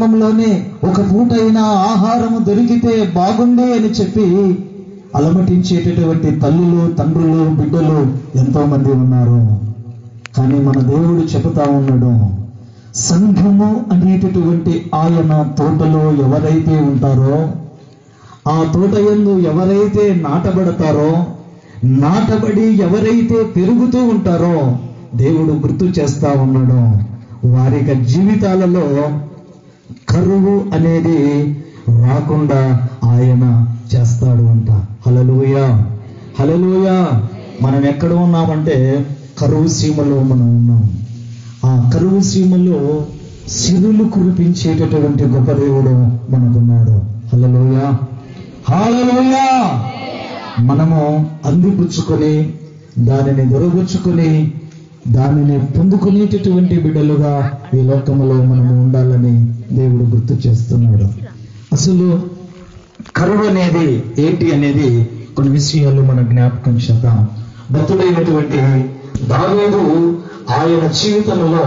కుటుంబంలోనే ఒక పూటైనా ఆహారము దొరికితే బాగుండే అని చెప్పి అలమటించేటటువంటి తల్లులు, తండ్రులు, బిడ్డలు ఎంతో మంది ఉన్నారు. కానీ మన దేవుడు చెబుతా ఉన్నాడు, సంఘము అనేటటువంటి ఆయన తోటలో ఎవరైతే ఉంటారో, ఆ తోట యందు ఎవరైతే నాటబడతారో, నాటబడి ఎవరైతే పెరుగుతూ ఉంటారో దేవుడు గుర్తు చేస్తా ఉన్నాడు, వారి జీవితాలలో కరువు అనేది రాకుండా ఆయన చేస్తాడు అంట. హల్లెలూయా, హల్లెలూయా. మనం ఎక్కడ ఉన్నామంటే కరువు సీమలో మనం ఉన్నాం. ఆ కరువు సీమలో సిరులు కురిపించేటటువంటి గొప్ప దేవుడు మనకున్నాడు. హల్లెలూయా, హల్లెలూయా. మనము అందిపుచ్చుకొని దానిని దొరబుచ్చుకొని దానిని పొందుకునేటటువంటి బిడ్డలుగా ఈ లోకంలో మనము ఉండాలని దేవుడు గుర్తు చేస్తున్నాడు. అసలు కరువు అనేది ఏంటి అనేది కొన్ని విషయాలు మనం జ్ఞాపకం చేద్దాం. భక్తుడైనటువంటి దావీదు ఆయన జీవితంలో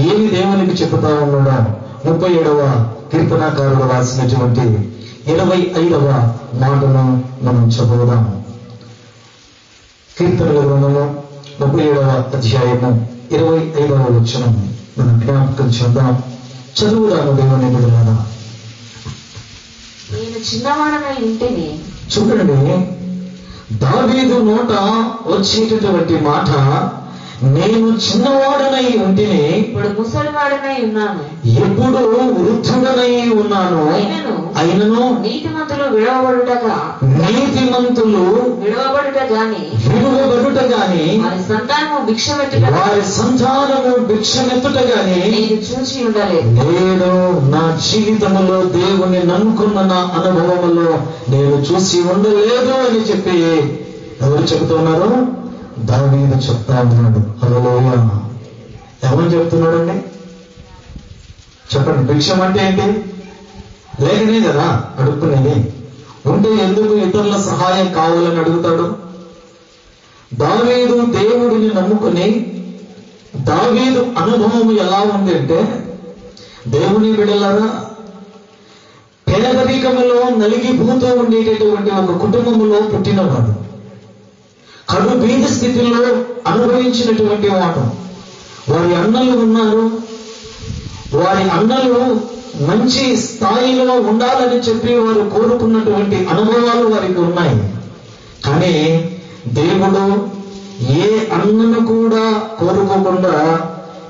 ఏమి దేవునికి చెబుతా ఉన్నాడో 37వ కీర్తనాకారుడు రాసినటువంటి 25వ మాటను మనం చదువుదాం. కీర్తనల గ్రంథము 37వ అధ్యాయము 25వ వచనం మనం జ్ఞాపకం చేద్దాం. చదువుదాము దేవుని బిడ్డలారా. నేను చిన్నవాడనై ఉంటేనే. చూడండి, దావీదు నోట వచ్చేటటువంటి మాట, నేను చిన్నవాడనై ఉంటేనే, ఇప్పుడు ముసలివాడనై ఉన్నాను, ఎప్పుడు వృద్ధుడనై ఉన్నాను, అయినను నీతిమంతులు విడవబడుట గాని వారి సంతానము భిక్షమెత్తుట గాని నేను చూసి ఉండలేదు. నేను నా జీవితంలో దేవుని నమ్ముకున్న నా అనుభవంలో నేను చూసి ఉండలేదు అని చెప్పి ఎవరు చెబుతున్నారు? దావీదు చెప్తా ఉన్నాడు. హల్లెలూయా. ఎవరు చెప్తున్నాడండి? చెప్పండి. భిక్షం అంటే ఏంటి? లేకనే కదా అడుక్కునేది. ఉంటే ఎందుకు ఇతరుల సహాయం కావాలని అడుగుతాడు? దావీదు దేవుడిని నమ్ముకుని, దావీదు అనుభవం ఎలా ఉంది అంటే, దేవుని బిడ్డలారా, పేదరికములో నలిగిపోతూ ఉండేటటువంటి ఒక కుటుంబంలో పుట్టినవాడు, కడు బీద స్థితిలో అనుభవించినటువంటి వాడు. వారి అన్నలు ఉన్నారు, వారి అన్నలు మంచి స్థాయిలో ఉండాలని చెప్పి వారు కోరుకున్నటువంటి అనుభవాలు వారికి ఉన్నాయి. కానీ దేవుడు ఏ అన్నను కూడా కోరుకోకుండా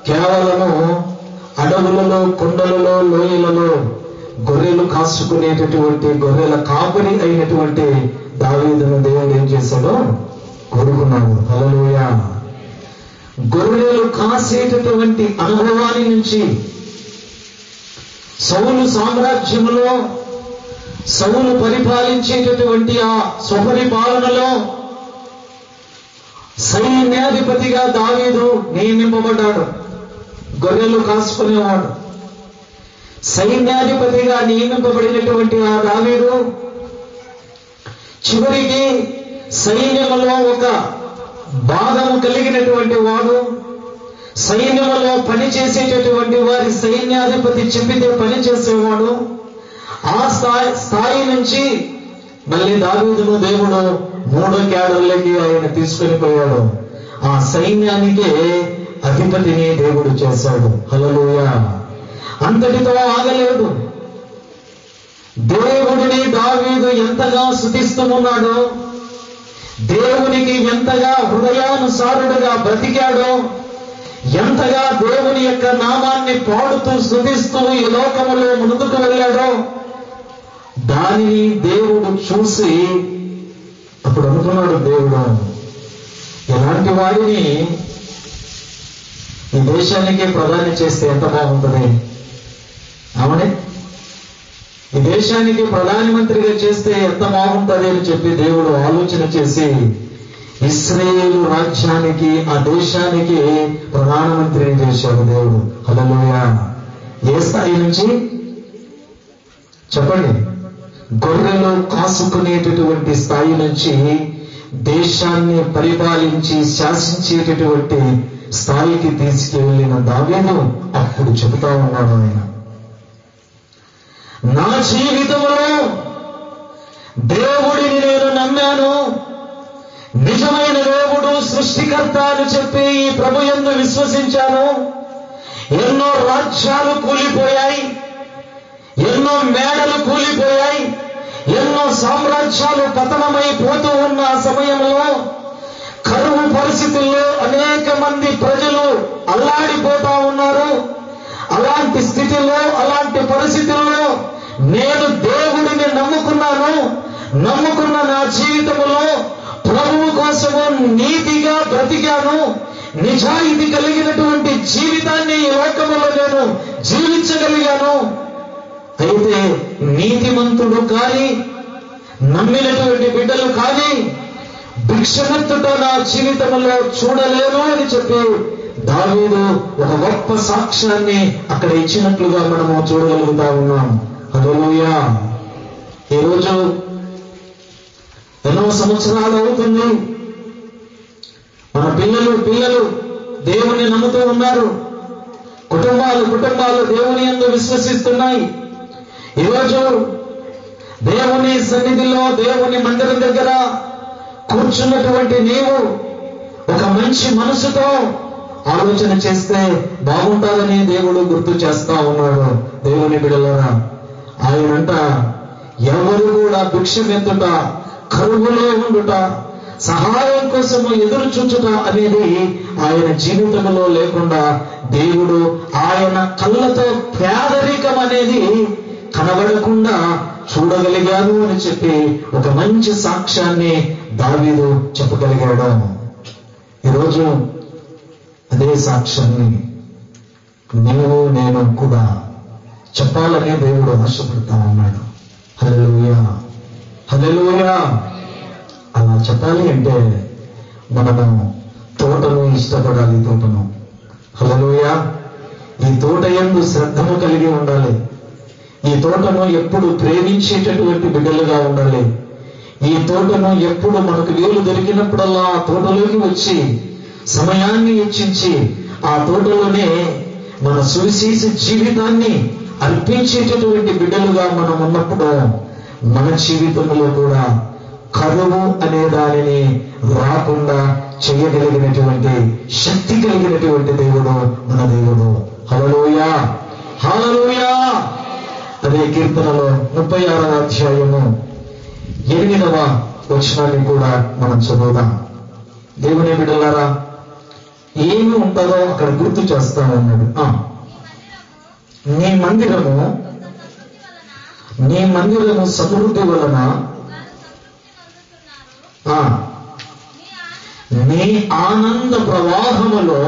కేవలము అడవులలో, కొండలలో, లోయలలో గొర్రెలు కాసుకునేటటువంటి గొర్రెల కాపరి అయినటువంటి దావీదును దేవుడు ఏం చేశాడో కోరుకున్నాడు. హల్లెలూయా. గొర్రెలు కాసేటటువంటి అనుభవాన్ని నుంచి సౌలు సామ్రాజ్యములో సౌలు పరిపాలించేటటువంటి ఆ స్వపరిపాలనలో సైన్యాధిపతిగా దావీదు నియమింపబడ్డాడు. గొర్రెలు కాసుకునేవాడు. సైన్యాధిపతిగా నియమింపబడినటువంటి ఆ దావీదు చివరికి సైన్యములో ఒక భాగము కలిగినటువంటి వాడు, సైన్యములో పనిచేసేటటువంటి వారి సైన్యాధిపతి చెప్పితే పనిచేసేవాడు. ఆ స్థాయి నుంచి మళ్ళీ దావీదును దేవుడు 3వ క్యాడర్లకి ఆయన తీసుకొని పోయాడు. ఆ సైన్యానికి అధిపతిని దేవుడు చేశాడు. హల్లెలూయా. అంతటితో ఆగలేదు. దేవుడిని దావీదు ఎంతగా స్తుతిస్తూ ఉన్నాడో, దేవునికి ఎంతగా హృదయానుసారుడుగా బ్రతికాడో, ఎంతగా దేవుని యొక్క నామాన్ని పాడుతూ స్తుతిస్తూ ఈ లోకములో ముందుకు వెళ్ళాడో, దానిని దేవుడు చూసి అప్పుడు అనుకున్నాడు, దేవుడు ఇలాంటి వాడిని ఈ దేశానికి ప్రధాని చేస్తే ఎంత బాగుంటుంది. అవునే, ఈ దేశానికి ప్రధానమంత్రిగా చేస్తే ఎంత బాగుంటుంది అని చెప్పి దేవుడు ఆలోచన చేసి ఇశ్రాయేలు రాజ్యానికి, ఆ దేశానికి ప్రధానమంత్రిని చేశాడు దేవుడు. హల్లెలూయా. ఏ స్థాయి నుంచి చెప్పండి? గొర్రెలు కాసుకునేటటువంటి స్థాయి నుంచి దేశాన్ని పరిపాలించి శాసించేటటువంటి స్థాయికి తీసుకెళ్లిన దావీదు అప్పుడు చెబుతా ఉన్నాడు ఆయన, నా జీవితంలో దేవుడిని నేను నమ్మాను, నిజమైన దేవుడు సృష్టికర్త అని చెప్పి ఈ ప్రభు యందు విశ్వసించాను. ఎన్నో రాజ్యాలు కూలిపోయాయి, ఎన్నో మేడలు కూలిపోయాయి, ఎన్నో సామ్రాజ్యాలు పతనమైపోతూ ఉన్న సమయంలో కరువు పరిస్థితుల్లో అనేక మంది ప్రజలు అల్లాడిపోతా ఉన్నారు. అలాంటి స్థితిలో, అలాంటి పరిస్థితుల్లో నేను దేవుడిని నమ్ముకున్న నా జీవితంలో ప్రభువు కోసము నీతిగా బ్రతికాను. నిజాయితీ కలిగినటువంటి జీవితాన్ని ఈ లోకములో నేను జీవించగలిగాను. అయితే నీతిమంతుడు కానీ, నమ్మినటువంటి బిడ్డలు కానీ భిక్షమెత్తుట నా జీవితంలో చూడలేను అని చెప్పి దావీదు ఒక గొప్ప సాక్ష్యాన్ని అక్కడ ఇచ్చినట్లుగా మనము చూడగలుగుతా ఉన్నాం. హల్లెలూయా. ఈరోజు ఎన్నో సంవత్సరాలు అవుతుంది, మన పిల్లలు దేవుని నమ్ముతూ ఉన్నారు. కుటుంబాలు దేవుని యందు విశ్వసిస్తున్నాయి. ఈరోజు దేవుని సన్నిధిలో, దేవుని మందిరం దగ్గర కూర్చున్నటువంటి నీవు ఒక మంచి మనసుతో ఆలోచన చేస్తే బాగుంటుందని దేవుడు గుర్తు చేస్తా ఉన్నాడు. దేవుని బిడ్డలారా, ఆయనంట ఎవరు కూడా భిక్షమెత్తుట, కరువులో ఉండుట, సహాయం కోసము ఎదురు చూచుట అనేది ఆయన జీవితంలో లేకుండా దేవుడు ఆయన కళ్ళతో పేదరికం అనేది కనబడకుండా చూడగలిగాను అని చెప్పి ఒక మంచి సాక్ష్యాన్ని దావీదు చెప్పగలిగాడు. ఈరోజు అదే సాక్ష్యాన్ని నీవు నేను కూడా చెప్పాలని దేవుడు ఆశపడతా ఉన్నాడు. హల్లెలూయా, హల్లెలూయా. అలా చెప్పాలి అంటే మనము తోటను ఇష్టపడాలి. తోటను, హల్లెలూయా. ఈ తోట యందు శ్రద్ధను కలిగి ఉండాలి. ఈ తోటను ఎప్పుడు ప్రేమించేటటువంటి బిడ్డలుగా ఉండాలి. ఈ తోటను ఎప్పుడు మనకు వీలు దొరికినప్పుడల్లా ఆ తోటలోకి వచ్చి సమయాన్ని వెచ్చించి ఆ తోటలోనే మన సువిశేష జీవితాన్ని అర్పించేటటువంటి బిడ్డలుగా మనం ఉన్నప్పుడు మన జీవితంలో కూడా కరువు అనే దానిని రాకుండా చేయగలిగినటువంటి శక్తి కలిగినటువంటి దేవుడు మన దేవుడు. హల్లెలూయా, హల్లెలూయా. అదే కీర్తనలో 36వ అధ్యాయము 8వ వచనాన్ని కూడా మనం చదువుదాం. దేవుని బిడ్డలారా, ఏమి ఉంటుందో అక్కడ గుర్తు చేస్తానన్నాడు. నీ మందిరము సమృద్ధి వలన నీ ఆనంద ప్రవాహములో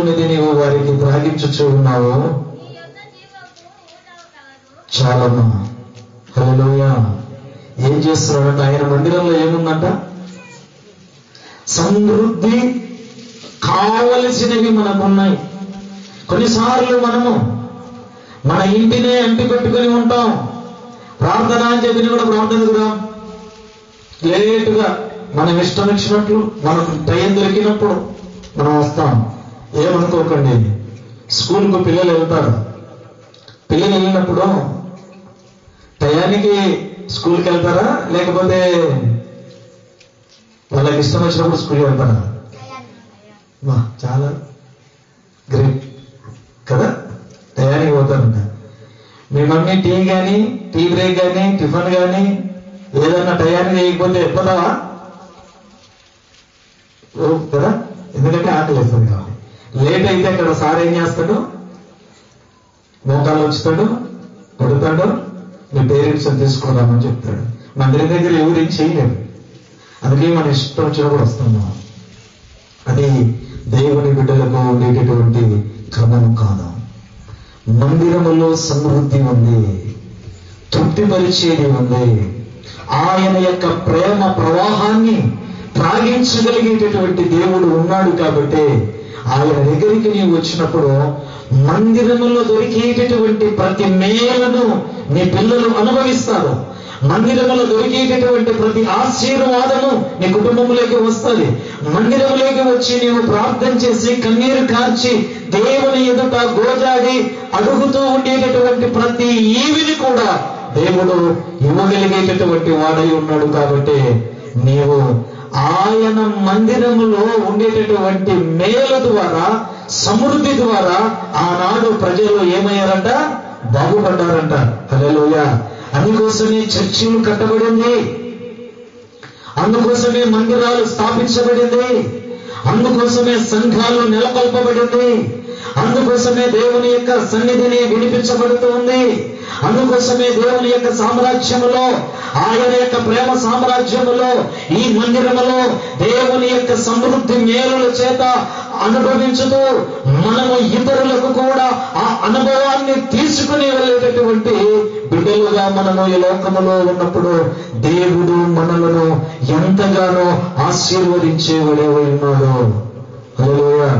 నీ నీవు వారికి త్రాగించుచూ ఉన్నావు. చాలమ్మా. హల్లెలూయా. ఏం చేస్తున్నాడంట? ఆయన మందిరంలో ఏముందంట? సమృద్ధి కావలసినవి మనకున్నాయి. కొన్నిసార్లు మనము మన ఇంటినే అంటి పెట్టుకుని ఉంటాం. ప్రార్థన అని చెప్పిన కూడా ప్రార్థనకు రా, లేటుగా మనం ఇష్టం వచ్చినట్లు మనకు టైం దొరికినప్పుడు మనం వస్తాం. ఏమనుకోకండి, స్కూల్కు పిల్లలు వెళ్తారు. పిల్లలు వెళ్ళినప్పుడు టయానికి స్కూల్కి వెళ్తారా, లేకపోతే వాళ్ళకి ఇష్టం వచ్చినప్పుడు స్కూల్కి వెళ్తారా? చాలా గ్రేట్ కదా, టయానికి పోతారంట. మీ మమ్మీ టీ బ్రేక్ కానీ టిఫిన్ కానీ ఏదన్నా టయానికి చేయకపోతే ఎప్పుడవా కదా, ఎందుకంటే ఆకలి వేస్తుంది కాబట్టి. లేట్ అయితే అక్కడ సార్ ఏం చేస్తాడు? మోకాలు వచ్చుతాడు, కొడతాడు, మీ పేరెంట్స్ తీసుకురామని చెప్తాడు. మందిరం దగ్గర ఎవరేం చేయలేరు. అందుకే మన ఇష్టం వచ్చినప్పుడు వస్తున్నాం. అది దేవుని బిడ్డలకు ఉండేటటువంటి క్రమం కాదు. మందిరములో సమృద్ధి ఉంది, తృప్తిపరిచేది ఉంది. ఆయన యొక్క ప్రేమ ప్రవాహాన్ని త్రాగించగలిగేటటువంటి దేవుడు ఉన్నాడు. కాబట్టి ఆయన దగ్గరికి నీవు వచ్చినప్పుడు మందిరములో దొరికేటటువంటి ప్రతి మేలును నీ పిల్లలు అనుభవిస్తారు. మందిరములో దొరికేటటువంటి ప్రతి ఆశీర్వాదము నీ కుటుంబంలోకి వస్తుంది. మందిరంలోకి వచ్చి నీవు ప్రార్థన చేసి కన్నీరు కార్చి దేవుని ఎదుట గోజాడి అడుగుతూ ఉండేటటువంటి ప్రతి ఈవిని కూడా దేవుడు ఇవ్వగలిగేటటువంటి వాడై ఉన్నాడు. కాబట్టి నీవు ఆయన మందిరములో ఉండేటటువంటి మేలు ద్వారా, సమృద్ధి ద్వారా ఆనాడు ప్రజలు ఏమయ్యారంట? బాగుపడ్డారంట. హల్లెలూయా. అందుకోసమే చర్చిలు కట్టబడింది, అందుకోసమే మందిరాలు స్థాపించబడింది, అందుకోసమే సంఘాలు నెలకొల్పబడింది, అందుకోసమే దేవుని యొక్క సన్నిధిని వినిపించబడుతుంది, అందుకోసమే దేవుని యొక్క సామ్రాజ్యములో, ఆయన యొక్క ప్రేమ సామ్రాజ్యములో, ఈ మందిరములో దేవుని యొక్క సమృద్ధి మేలుల చేత అనుభవించుతూ మనము ఇతరులకు కూడా ఆ అనుభవాన్ని తీసుకుని వెళ్ళేటటువంటి బిడ్డలుగా మనము ఈ లోకములో ఉన్నప్పుడు దేవుడు మనలను ఎంతగానో ఆశీర్వదించేవాడే ఉన్నాడు. హల్లెలూయా.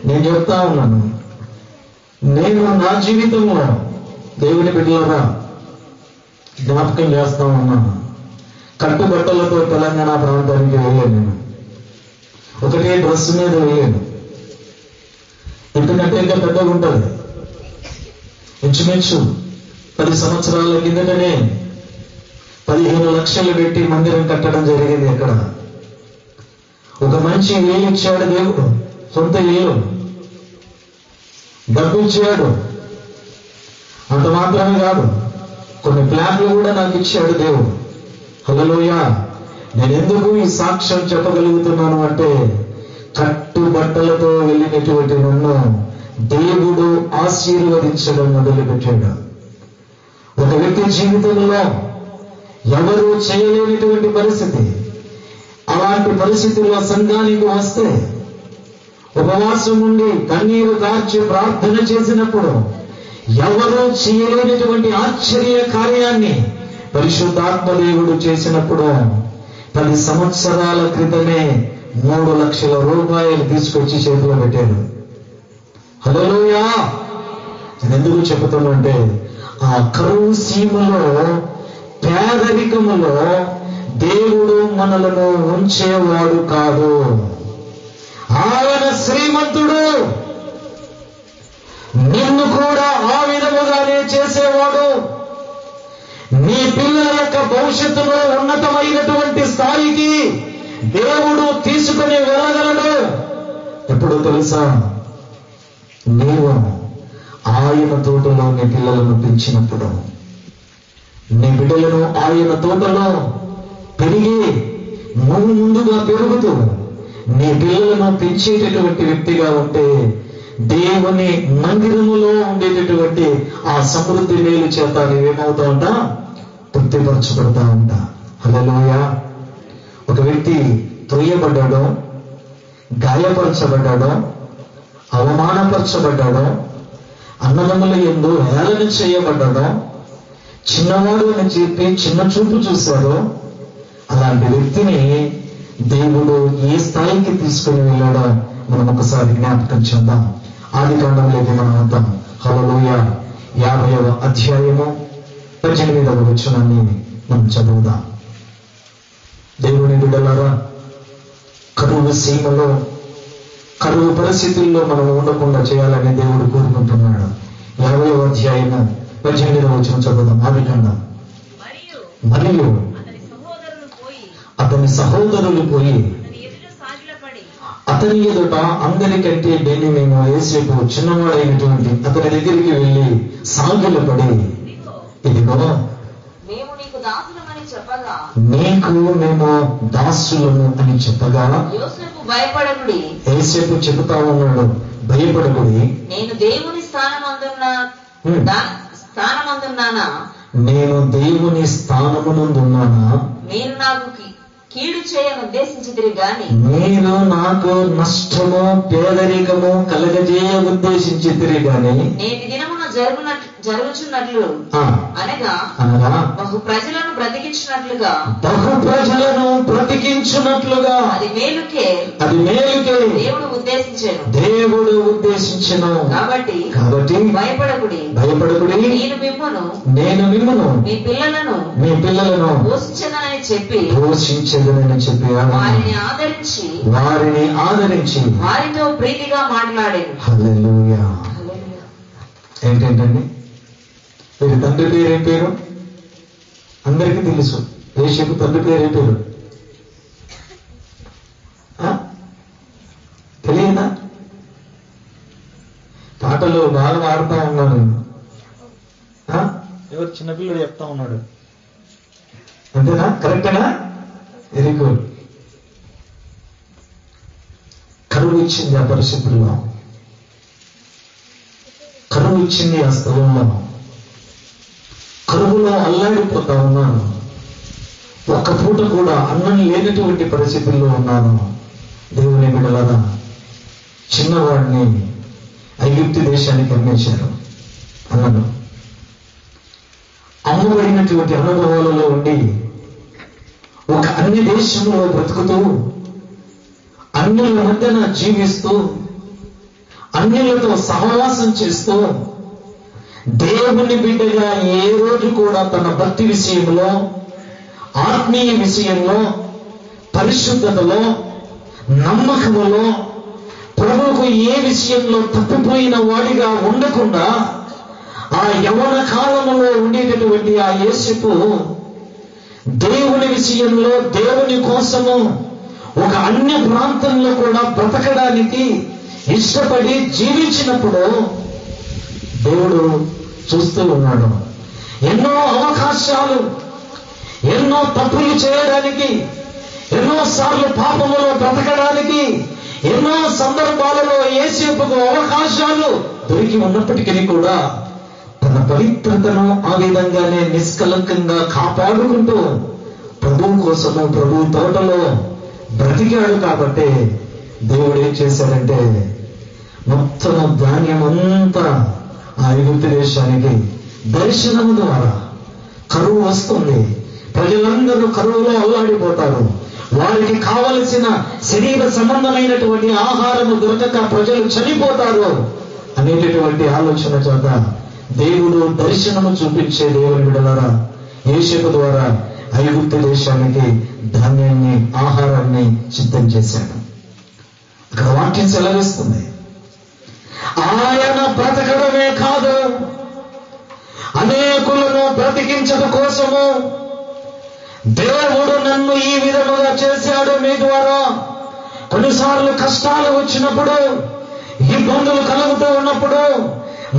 నేను చెప్తా ఉన్నాను, నేను నా జీవితంలో దేవుని బిడ్డలుగా జ్ఞాపకం చేస్తా ఉన్నాను. కట్టుబట్టలతో తెలంగాణ ప్రాంతానికి వెళ్ళాను. నేను ఒకటే డ్రెస్ మీద వెళ్ళాను. ఎందుకంటే ఇంకా పెద్దగా ఉంటుంది. ఇంచుమించు 10 సంవత్సరాల కిందటనే 15 లక్షలు పెట్టి మందిరం కట్టడం జరిగింది. అక్కడ ఒక మంచి ఇల్లు ఇచ్చాడు దేవుడు, సొంత ఇల్లు డబ్బు ఇచ్చాడు. అంత మాత్రమే కాదు, కొన్ని ప్లాన్లు కూడా నాకు ఇచ్చాడు దేవుడు. హల్లెలూయా. నేను ఎందుకు ఈ సాక్ష్యం చెప్పగలుగుతున్నాను అంటే, కట్టుబట్టలతో వెళ్ళినటువంటి నన్ను దేవుడు ఆశీర్వదించడం మొదలుపెట్టాడు. ఒక వ్యక్తి జీవితంలో ఎవరు చేయలేనటువంటి పరిస్థితి, అలాంటి పరిస్థితుల్లో సంఘానికి వస్తే ఉపవాసం ఉండి కన్నీరు కార్చి ప్రార్థన చేసినప్పుడు ఎవరు చేయలేనటువంటి ఆశ్చర్య కార్యాన్ని పరిశుద్ధాత్మ దేవుడు చేసినప్పుడు 10 సంవత్సరాల క్రితమే 3 లక్షల రూపాయలు తీసుకొచ్చి చేతిలో పెట్టాడు. హల్లెలూయా. నేను ఎందుకు చెబుతానంటే, ఆ కరువు సీమలో, పేదరికములో దేవుడు మనలను ఉంచేవాడు కాదు. ఆయన శ్రీమంతుడు. నిన్ను కూడా ఆ విధముగానే చేసేవాడు. నీ పిల్లల యొక్క భవిష్యత్తులో ఉన్నతమైనటువంటి స్థాయికి దేవుడు తీసుకుని వెళ్ళగలడు. ఎప్పుడు తెలుసా? నీవు ఆయన తోటలో నీ పిల్లలను పెంచినప్పుడు, నీ బిడ్డలను ఆయన తోటలో పెరిగి నువ్వు ముందుగా పెరుగుతూ నీ పిల్లలను పెంచేటటువంటి వ్యక్తిగా ఉంటే, దేవుని మందిరములో ఉండేటటువంటి ఆ సమృద్ధి మేలు చేత నీవేమవుతా ఉంటా? తృప్తిపరచబడతా ఉంటా. హల్లెలూయా. ఒక వ్యక్తి త్రోయబడ్డాడో, గాయపరచబడ్డాడో, అవమానపరచబడ్డాడో, అన్నదమ్ముల యందు హేళన చేయబడ్డాడో, చిన్నవాడు అని చెప్పి చిన్న చూపు చూశాడో, అలాంటి వ్యక్తిని దేవుడు ఏ స్థాయికి తీసుకుని వెళ్ళాడో మనం ఒకసారి జ్ఞాపకం చేద్దాం. ఆదికాండంలోకి మనం వద్దాం. హల్లెలూయా. 50వ అధ్యాయము 18వ వచనాన్ని మనం చదువుదాం. దేవుని బిడ్డలారా, కరువు సీమలో, కరువు పరిస్థితుల్లో మనం ఉండకుండా చేయాలని దేవుడు కోరుకుంటున్నాడు. 50వ అధ్యాయము 18వ వచనం చదువుదాం. ఆదికాండం. మరియు అతని సహోదరులు పోయి అతని ఎదుట అందరికంటే బెన్యామీను యోసేపు చిన్నవాడైనటువంటి అతని దగ్గరికి వెళ్ళి సాగిలపడి, ఇదిగో నీకు మేము దాసులము అని చెప్పగా, యోసేపు చెబుతా ఉన్నాడు, భయపడకుడి, నేను దేవుని స్థానమందున్నానా, నేను దేవుని స్థానమునందున్నానా, మీరు నాకు కీడు చేయను ఉద్దేశించితిరి గాని, మీరు నాకు నష్టము పేదరికము కలగజేయ ఉద్దేశించితిరి గాని, నేటి దినమున జరుగుచున్నట్లు అనగా బహు ప్రజలను బ్రతికించినట్లుగా అది మేలుకే దేవుడు ఉద్దేశించెను. కాబట్టి భయపడకుడి నేను మిమ్మును మీ పిల్లలను పోషించెదనని చెప్పి వారిని ఆదరించి వారితో ప్రీతిగా మాట్లాడాను. హల్లెలూయా. ఏంటండి వీరి తండ్రి పేరు ఏం పేరు? అందరికీ తెలుసు. యేషకు తండ్రి పేరు ఏం పేరు? తెలియదా? పాటలు బాగా పాడుతా ఉన్నాను. ఎవరు చిన్నపిల్లడు చెప్తా ఉన్నాడు. అంతేనా? కరెక్టేనా? Very good. కరువు ఇచ్చింది ఆ పరిస్థితుల్లో, కరువు ఇచ్చింది ఆ స్థలంలో, కరువులో అల్లాడిపోతా ఉన్నాను. ఒక్క పూట కూడా అన్నం లేనటువంటి పరిస్థితుల్లో ఉన్నాను. దేవుని బిడ్డలారా, చిన్నవాడిని ఐగుప్తు దేశానికి అమ్మేశారు. అన్నను అమ్మబడినటువంటి అనుభవాలలో ఉండి ఒక అన్య దేశంలో బ్రతుకుతూ, అన్యుల మధ్యన జీవిస్తూ, అన్యులతో సహవాసం చేస్తూ, దేవుని బిడ్డగా ఏ రోజు కూడా తన భక్తి విషయంలో, ఆత్మీయ విషయంలో, పరిశుద్ధతలో, నమ్మకములో, ప్రభువుకు ఏ విషయంలో తప్పిపోయిన వాడిగా ఉండకుండా ఆ యవ్వన కాలంలో ఉండేటటువంటి ఆ యేసుకు దేవుని విషయంలో, దేవుని కోసము ఒక అన్య ప్రాంతంలో కూడా బ్రతకడానికి ఇష్టపడి జీవించినప్పుడు దేవుడు చూస్తూ ఉన్నాడు. ఎన్నో అవకాశాలు, ఎన్నో తప్పులు చేయడానికి, ఎన్నోసార్లు పాపములో బ్రతకడానికి, ఎన్నో సందర్భాలలో యేసేపుకు అవకాశాలు దొరికి ఉన్నప్పటికీ కూడా తన పవిత్రతను ఆ విధంగానే నిష్కలంకంగా కాపాడుకుంటూ ప్రభువు కోసము ప్రభు తోటలో బ్రతికాడు. కాబట్టి దేవుడు ఏం చేశాడంటే మొత్తం ధాన్యం అంతా ఆ ఐగుప్తు దేశానికి దర్శనము ద్వారా, కరువు వస్తుంది, ప్రజలందరూ కరువులో అల్లాడిపోతారు, వారికి కావలసిన శరీర సంబంధమైనటువంటి ఆహారము దొరకక ప్రజలు చనిపోతారు అనేటటువంటి ఆలోచన చేత దేవుడు దర్శనము చూపించే దేవుని బిడ్డలారా యోసేపు ద్వారా ఐగుప్తు దేశానికి ధాన్యాన్ని, ఆహారాన్ని సిద్ధం చేశాడు. అక్కడ వాక్యం సెలవిస్తుంది, ఆయన బ్రతకడమే కాదు, అనేకులను బ్రతికించడం కోసము దేవుడు నన్ను ఈ విధముగా చేశాడు. మీ ద్వారా కొన్నిసార్లు కష్టాలు వచ్చినప్పుడు, ఇబ్బందులు కలుగుతూ ఉన్నప్పుడు,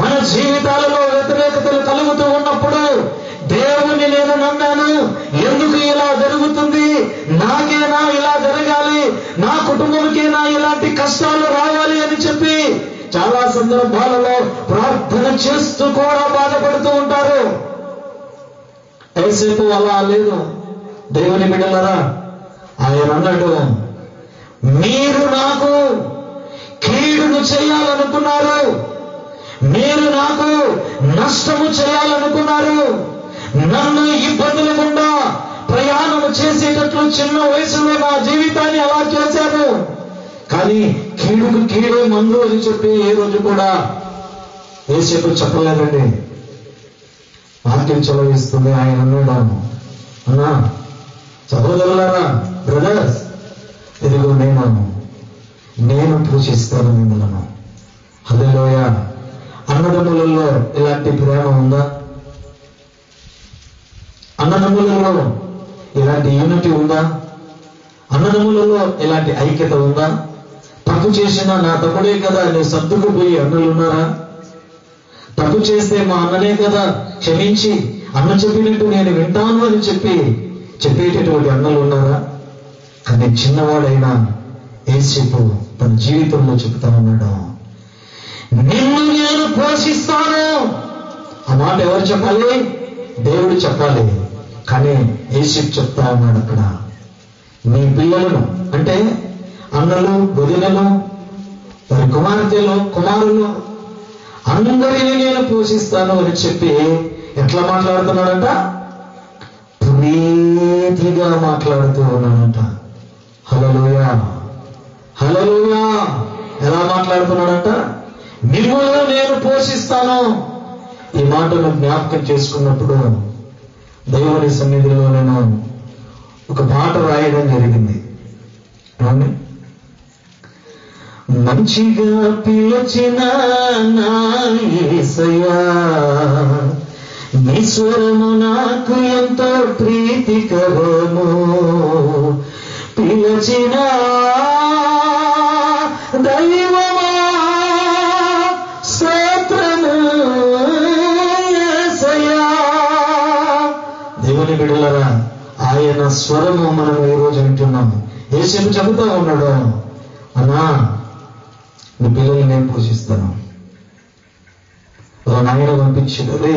మన జీవితాలలో వ్యతిరేకతలు కలుగుతూ ఉన్నప్పుడు దేవుణ్ణి నేను నమ్మాను. ఎందుకు ఇలా జరుగుతుంది? నాకేనా ఇలా జరగాలి? నా కుటుంబంకేనా ఇలాంటి కష్టాలు రావాలి అని చెప్పి చాలా సందర్భాలలో ప్రార్థన చేస్తూ కూడా బాధపడుతూ ఉంటారు. యేసేపు అలా లేదు. దేవుని బిడ్డలారా, ఆయన అన్నాడు, మీరు నాకు కీడును చేయాలనుకున్నారు, మీరు నాకు నష్టము చేయాలనుకున్నారు, నన్ను ఇబ్బందుల గుండా ప్రయాణం చేసేటట్లు చిన్న వయసులో నా జీవితాన్ని అలా చేశాను. కానీ కీడుకు కీడే మందు అని చెప్పి ఏ రోజు కూడా యేసేపు చెప్పలేదండి. వాక్యం చదివిస్తుంది. ఆయన అన్నాడు, అన్నా సహోదరులారా, బ్రదర్స్, ఇదిగో నేను పూజిస్తాను మిమ్మల్ని. హల్లెలూయా. అన్నదమ్ములలో ఇలాంటి ప్రేమ ఉందా? అన్నదమ్ములలో ఇలాంటి యూనిటీ ఉందా? అన్నదమ్ములలో ఇలాంటి ఐక్యత ఉందా? తప్పు చేసినా నా తమ్ముడే కదా నేను సర్దుకుపోయి అన్నలు ఉన్నారా? తప్పు చేస్తే మా అన్ననే కదా క్షమించి అన్న చెప్పినట్టు నేను వింటాను అని చెప్పేటటువంటి అన్నలు ఉన్నారా? కానీ చిన్నవాడైనా యేసేపు తన జీవితంలో చెప్తా ఉన్నాడు, నిన్ను నేను పోషిస్తాను. ఆ మాట ఎవరు చెప్పాలి? దేవుడు చెప్పాలి. కానీ యేసేపు చెప్తా ఉన్నాడు అక్కడ, నీ పిల్లలను అంటే అన్నలు, వదినలు, వారి కుమార్తెలు, కుమారులు, అందరినీ నేను పోషిస్తాను అని చెప్పి ఎట్లా మాట్లాడుతున్నాడంట? ప్రీతిగా మాట్లాడుతూ ఉన్నాడంట. హల్లెలూయా, హల్లెలూయా. ఎలా మాట్లాడుతున్నాడంట? మిమ్మల్ని నేను పోషిస్తాను. ఈ మాటను జ్ఞాపకం చేసుకున్నప్పుడు దేవుని సన్నిధిలో నేను ఒక పాట రాయడం జరిగింది. మంచిగా పిలిచిన నా యేసయ్యా, నీ స్వరము నాకు ఎంతో ప్రీతికరము. పిలిచిన దైవమా స్తోత్రము యేసయ్యా. దేవుని బిడ్డలారా, ఆయన స్వరము మనం ఈ రోజు వింటున్నాము. యేసు చెబుతా ఉన్నాడు, అన్నా నీ పిల్లల్ని నేను పోషిస్తాను. నాయన పంపించాడు, రే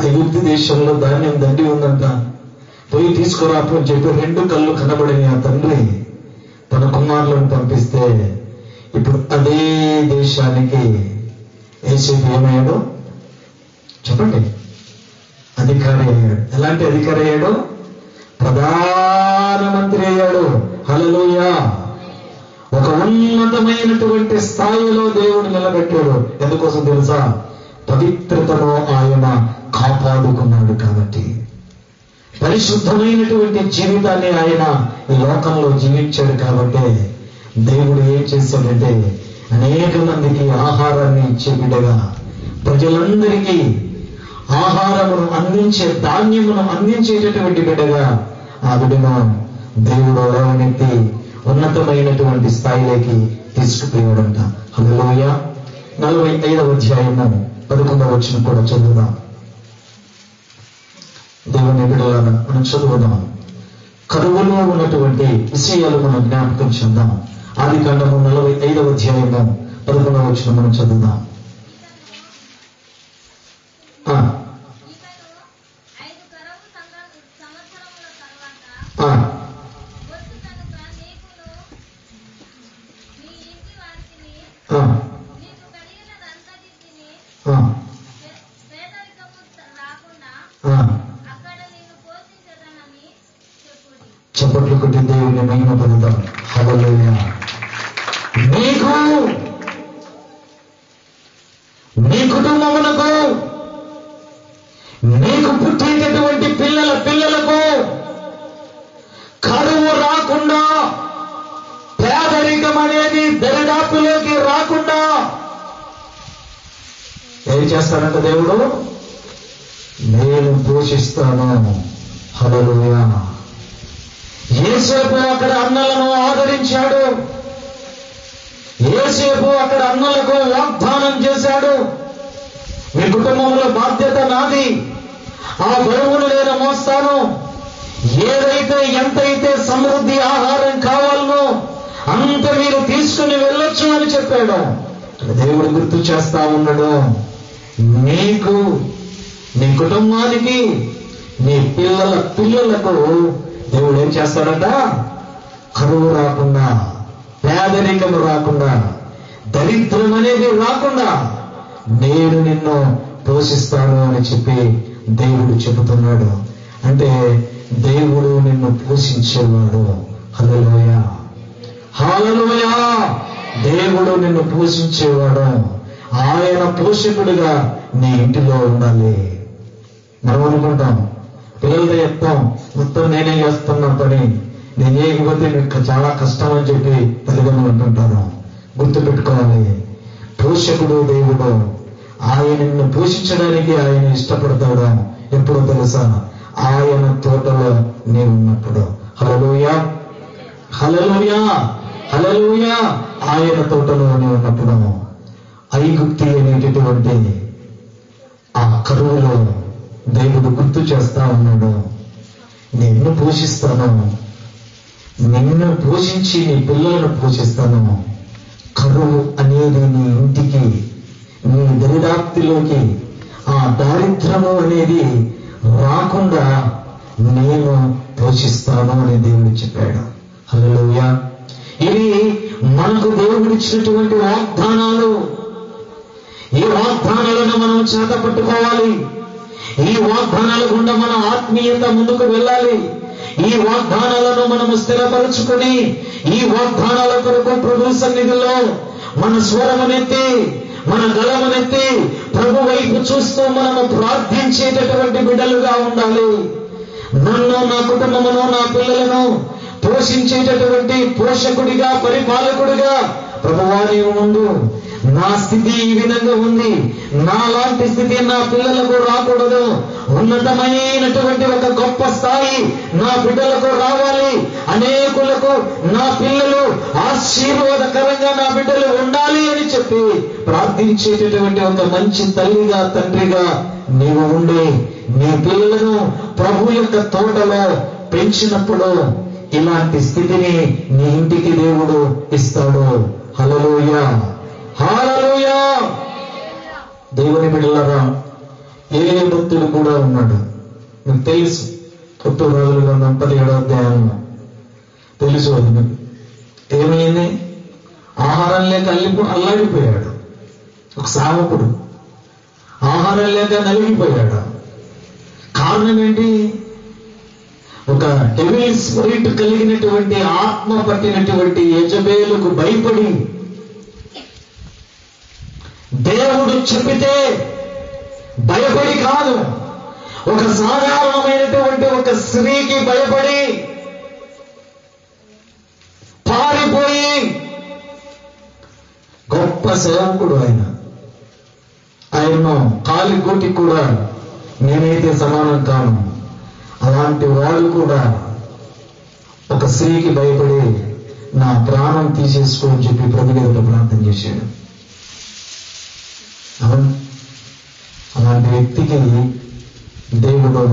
ఐగుప్తు దేశంలో ధాన్యం దండి ఉందంట, పోయి తీసుకురాపు అని చెప్పి 2 కళ్ళు కనబడిన ఆ తండ్రి తన కుమారులను పంపిస్తే ఇప్పుడు అదే దేశానికి యేసేపు ఏమయ్యాడు చెప్పండి? అధికారి అయ్యాడు. ఎలాంటి అధికారి అయ్యాడు? ప్రధానమంత్రి అయ్యాడు. హల్లెలూయా. ఒక ఉన్నతమైనటువంటి స్థాయిలో దేవుడు నిలబెట్టాడు. ఎందుకోసం తెలుసా? పవిత్రతను ఆయన కాపాడుకున్నాడు కాబట్టి. పరిశుద్ధమైనటువంటి జీవితాన్ని ఆయన ఈ లోకంలో జీవించాడు కాబట్టి దేవుడు ఏం చేశాడంటే అనేక మందికి ఆహారాన్ని ఇచ్చే బిడ్డగా, ప్రజలందరికీ ఆహారమును అందించే, ధాన్యమును అందించేటటువంటి బిడ్డగా ఆ బిడ్డను దేవుడు లేవనెత్తి ఉన్నతమైనటువంటి స్థాయిలోకి తీసుకుపోయాడంట. హల్లెలూయా. 45వ అధ్యాయము 11వ వచనం కూడా చదువుదాం. దేవుని బిడ్డలారా మనం చదువుదాం. కరువులో ఉన్నటువంటి విషయాలు మనం జ్ఞాపకం చేద్దాం. ఆదికాండము 45వ అధ్యాయము 11వ వచనం మనం చదువుదాం. చప్పట్లు కొట్టి దేవుని మహిమ పొందుతాం. హల్లెలూయా. నీకు, నీ కుటుంబములకు, నీకు పుట్టేటటువంటి పిల్లలకు కరువు రాకుండా, పేదరికం అనేది దరిదాపులోకి రాకుండా ఏం చేస్తాడంట దేవుడు? నేను పోషిస్తాను. హల్లెలూయా. యేసేపు అక్కడ అన్నలను ఆదరించాడు. యేసేపు అక్కడ అన్నలకు వాగ్దానం చేశాడు, మీ కుటుంబంలో బాధ్యత నాది, ఆ బరువును నేను మోస్తాను, ఏదైతే ఎంతైతే సమృద్ధి ఆహారం కావాలనో అంత మీరు తీసుకుని వెళ్ళొచ్చు అని చెప్పాడు. దేవుడు గుర్తు చేస్తా ఉన్నాడు, నీకు, నీ కుటుంబానికి, నీ పిల్లలకు దేవుడు ఏం చేస్తాడంట? కరువు రాకుండా, పేదరికం రాకుండా, దరిద్రం అనేది రాకుండా నేను నిన్ను పోషిస్తాను అని చెప్పి దేవుడు చెబుతున్నాడు. అంటే దేవుడు నిన్ను పోషించేవాడు. హల్లెలూయా, హల్లెలూయా. దేవుడు నిన్ను పోషించేవాడు. ఆయన పోషకుడిగా నీ ఇంటిలో ఉండాలి. మనం అనుకుంటాం, పిల్లలతో చెప్తాం, మొత్తం నేనే చేస్తున్నా పని, నేను చేయకపోతే మీకు చాలా కష్టం అని చెప్పి తల్లిదండ్రులు అంటుంటారు. గుర్తు పెట్టుకోవాలి, పోషకుడు దేవుడు. ఆయనను పోషించడానికి ఆయన ఇష్టపడతాడు. ఎప్పుడో తెలుసా? ఆయన తోటలో నేను ఉన్నప్పుడు. హల్లెలూయా, హల్లెలూయా, హల్లెలూయా. ఆయన తోటలో నేను ఉన్నప్పుడు ఐగుప్తి అనేటటువంటి ఆ కరువులో దేవుడు గుర్తు చేస్తా ఉన్నాడు, నిన్ను పోషిస్తాను, నిన్ను పోషించి నీ పిల్లలను పోషిస్తాను. కరువు అనేది నీ ఇంటికి, నీ దరిదాప్తిలోకి, ఆ దారిద్రము అనేది రాకుండా నేను పోషిస్తాను అని దేవుడు చెప్పాడు. హల్లెలూయా. ఇవి మనకు దేవుడు ఇచ్చినటువంటి వాగ్దానాలు. ఈ వాగ్దాన మనం చేత పట్టుకోవాలి. ఈ వాగ్దానాల గుండా మన ఆత్మీయత ముందుకు వెళ్ళాలి. ఈ వాగ్దానాలను మనము స్థిరపరుచుకొని ఈ వాగ్దానాల కొరకు ప్రభు సన్నిధిలో మన స్వరమునెత్తి మన గలమునెత్తి ప్రభు వైపు చూస్తూ మనము ప్రార్థించేటటువంటి బిడ్డలుగా ఉండాలి. నన్ను, నా కుటుంబమును, నా పిల్లలను పోషించేటటువంటి పోషకుడిగా, పరిపాలకుడిగా ప్రభువా నీవు ముందు నా స్థితి ఈ విధంగా ఉంది, నాలాంటి స్థితి నా పిల్లలకు రాకూడదు, ఉన్నతమైనటువంటి ఒక గొప్ప స్థాయి నా బిడ్డలకు రావాలి, అనేకులకు నా పిల్లలు ఆశీర్వాదకరంగా నా బిడ్డలు ఉండాలి అని చెప్పి ప్రార్థించేటటువంటి ఒక మంచి తల్లిగా, తండ్రిగా నీవు ఉండి నీ పిల్లలను ప్రభు యొక్క తోటలో పెంచినప్పుడు ఇలాంటి స్థితిని నీ ఇంటికి దేవుడు ఇస్తాడు. హల్లెలూయా, హల్లెలూయా. దేవుని బిడ్డలారా, ఏలియా భక్తుడు కూడా ఉన్నాడు. మీకు తెలుసు, 17వ అధ్యాయంలో తెలుసు అది మీకు. ఏమైంది? ఆహారం లేక అల్లాడిపోయాడు. ఒక సేవకుడు ఆహారం లేక నలిగిపోయాడు. కారణం ఏంటి? ఒక డెవిల్ స్పిరిట్ కలిగినటువంటి ఆత్మ పట్టినటువంటి యెజబేలుకు భయపడి, దేవుడు చెప్పితే భయపడి కాదు, ఒక సాధారణమైనటువంటి ఒక స్త్రీకి భయపడి పారిపోయి, గొప్ప సేవకుడు ఆయన్ను కాలిగోటి కూడా నేనైతే సమానం కాను, అలాంటి వాడు కూడా ఒక స్త్రీకి భయపడి నా ప్రాణం తీసేసుకోని చెప్పి ప్రభు ఎదుట ప్రార్థన చేశాడు. అవును, అలాంటి వ్యక్తికి దేవుడు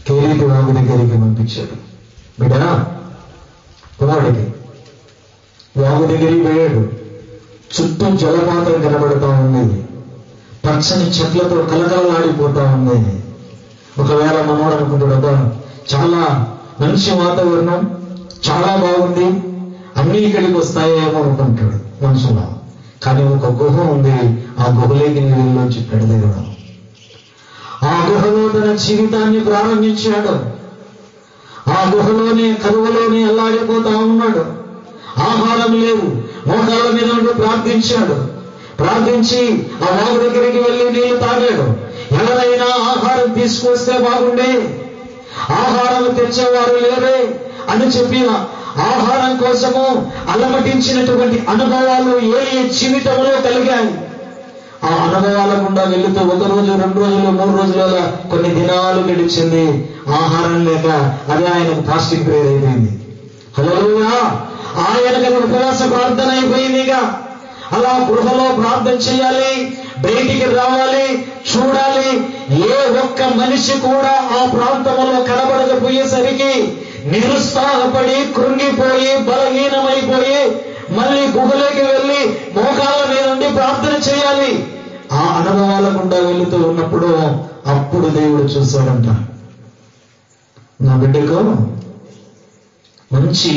కేరీతి వాగు దగ్గరికి పంపించాడు. బిడ్డా, కుమారుడికి వాగు దగ్గరికి పోయాడు. చుట్టూ జలపాతం కనబడతా ఉంది, పచ్చని చెట్లతో కలకలలాడిపోతా ఉంది. ఒకవేళ మనోడు అనుకుంటాడు, చాలా మంచి వాతావరణం, చాలా బాగుంది, అన్ని ఇక్కడికి వస్తాయేమో అనుకుంటాడు మనసులో. కానీ ఒక గుహ ఉంది, ఆ గుహలోకి నీళ్ళలో చెప్పాడు దేవుడు. ఆ గుహలో తన జీవితాన్ని ప్రారంభించాడు. ఆ గుహలోనే, కరువులోనే అల్లాడిపోతా ఉన్నాడు. ఆహారం లేదు, మోకాళ్ళ మీద ఉండి ప్రార్థించాడు. ప్రార్థించి ఆ వాగు దగ్గరికి వెళ్ళి నీళ్లు తాగాడు. ఎవరైనా ఆహారం తీసుకొస్తే బాగుండే, ఆహారం తెచ్చేవారు లేరే అని చెప్పి ఆహారం కోసము అలమటించినటువంటి అనుభవాలు ఏలియా జీవితంలో కలిగాయి. ఆ అనుభవాల గుండా వెళుతూ 1 రోజు, 2 రోజులు, 3 రోజుల కొన్ని దినాలు గడిచింది. ఆహారం లేక అదే ఆయనకు ఫాస్టింగ్ ప్రేయర్ అయిపోయింది. హల్లెలూయా. ఆయనకు ఉపవాస ప్రార్థన అయిపోయిందిగా. అలా గృహలో ప్రార్థన చేయాలి, బయటికి రావాలి, చూడాలి. ఏ ఒక్క మనిషి కూడా ఆ ప్రాంతంలో కనబడకపోయేసరికి నిరుత్సాహపడి, కృంగిపోయి, బలహీనమైపోయి మళ్ళీ గుహలోకి వెళ్ళి మోకాళ్ళ మీద ఉండి ప్రార్థన చేయాలి. ఆ అనుభవాల గుండా వెళుతూ ఉన్నప్పుడు అప్పుడు దేవుడు చూశాడంట, నా బిడ్డకు మంచి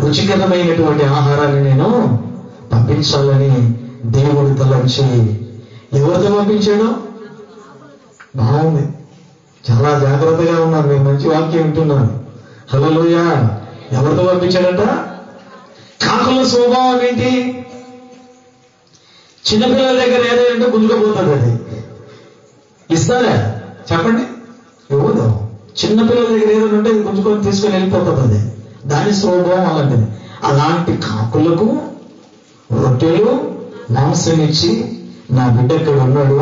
రుచికరమైనటువంటి ఆహారాన్ని నేను పంపించాలని దేవుడు తలంచి ఎవరితో పంపించాడు? బాగుంది, చాలా జాగ్రత్తగా ఉన్నారు, మీరు మంచి వాక్యం వింటున్నారు. హల్లెలూయా. ఎవరితో పంపించాడంట? కాకుల స్వభావం ఏంటి? చిన్నపిల్లల దగ్గర ఏదంటే గుంజుకుపోతుంది. అది ఇస్తారా చెప్పండి? ఇవ్వదు. చిన్నపిల్లల దగ్గర ఏదైనా ఉంటే గుంజుకొని తీసుకొని వెళ్ళిపోతుంది. అది దాని స్వభావం అలాంటిది. అలాంటి కాకులకు రొట్టెలు, మాంసం ఇచ్చి నా బిడ్డ ఇక్కడ ఉన్నాడు,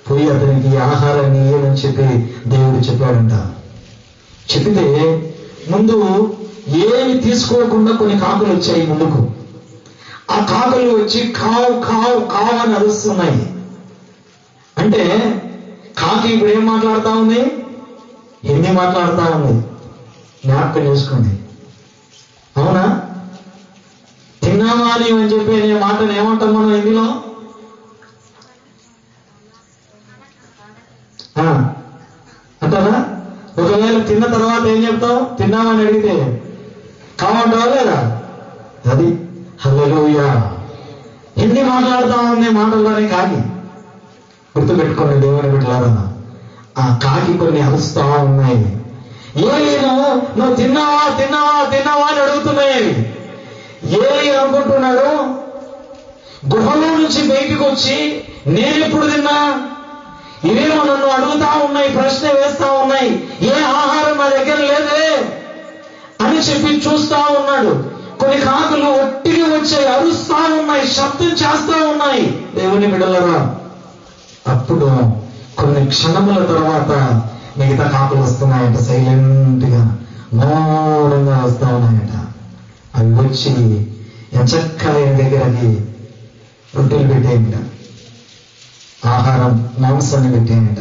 పోయి అతనికి ఆహారాన్ని ఇయ్యమని చెప్పి దేవుడు చెప్పాడంట. చెప్తే ముందు ఏమి తీసుకోకుండా కొన్ని కాకులు వచ్చాయి ముందుకు. ఆ కాకులు వచ్చి కావు కావు కావు అని అరుస్తున్నాయి. అంటే కాకి ఇప్పుడు ఏం మాట్లాడుతా ఉంది? హిందీ మాట్లాడుతా ఉంది. జ్ఞాపకం చేసుకోండి. అవునా? తిన్నామా అని చెప్పి అనే మాటను ఏమంటాం మనం హిందీలో? అంటారా? ఒకవేళ తిన్న తర్వాత ఏం చెప్తావు? తిన్నామని అడిగితే కావంటావా లేదా? అది హల్లెలూయా. హిందీ మాట్లాడుతా ఉంది మాటల్లోనే కాకి. గుర్తుపెట్టుకుని దేవుని బిడ్డలారా, ఆ కాకి కొన్ని అరుస్తా ఉన్నాయి. ఏలీను నువ్వు తిన్నావా తిన్నావా తిన్నావా అని అడుగుతున్నాయి. ఏలీ అనుకుంటున్నాడు, గుహలో నుంచి బయటకు వచ్చి నేనెప్పుడు తిన్నా, ఇవేమో నన్ను అడుగుతా ఉన్నాయి, ప్రశ్న వేస్తా ఉన్నాయి, ఏ ఆహారం నా దగ్గర లేదే అని చెప్పి చూస్తా ఉన్నాడు. కొన్ని కాకులు ఒట్టిగా వచ్చాయి, అరుస్తా ఉన్నాయి, శబ్దం చేస్తా ఉన్నాయి. దేవుని బిడ్డలారా, అప్పుడు కొన్ని క్షణముల తర్వాత మిగతా కాకులు వస్తున్నాయంట, సైలెంట్ గా మౌనంగా వస్తా ఉన్నాయంట. అవి వచ్చి ఎంచక్క ఆయన దగ్గరకి రొట్టెలు పెట్టేయంట, ఆహారం మాంసాన్ని పెట్టేయంట,